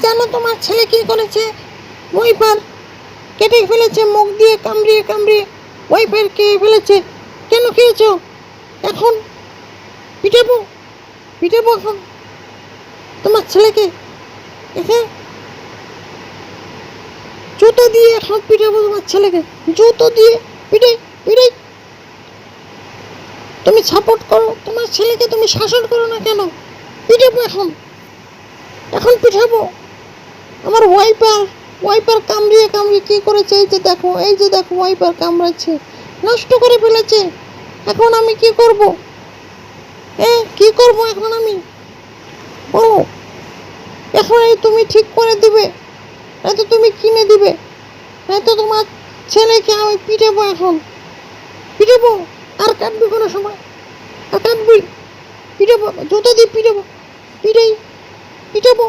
জানো তোমার ছেলে কি করেছে? ওয়াইপার কেটে ফেলেছে, মুখ দিয়ে কামড়িয়ে কামড়িয়ে ওয়াইপার খেয়ে ফেলেছে। কেন খেয়েছো? এখন পিটাবো, পিটাবো এখন তোমার ছেলেকে। হ্যাঁ, জুতো দিয়ে এখন পিটাবো তোমার ছেলেকে, জুতো দিয়ে পিটাই পিটাই। তুমি সাপোর্ট করো তোমার ছেলেকে, তুমি শাসন করো না কেন? পিটাবো এখন, এখন পিটাবো। আমার ওয়াইপার, ওয়াইপার কামড়িয়ে কামড়িয়ে কী করেছে, এই যে দেখো, এই যে দেখো, ওয়াইপার কামড়াচ্ছে, নষ্ট করে ফেলেছে। এখন আমি কি করব? কি করব এখন আমি? বলো, এখন এই তুমি ঠিক করে দিবে, নয়তো তুমি কিনে দিবে, নয়তো তোমার ছেলেকে আমি পিটাবো এখন, পিটাবো। আর কাটবি কোনো সময়? আর কাটবি? পিটাবো, জুতো দিয়ে পিটাবো, পিটাই, পিটাবো।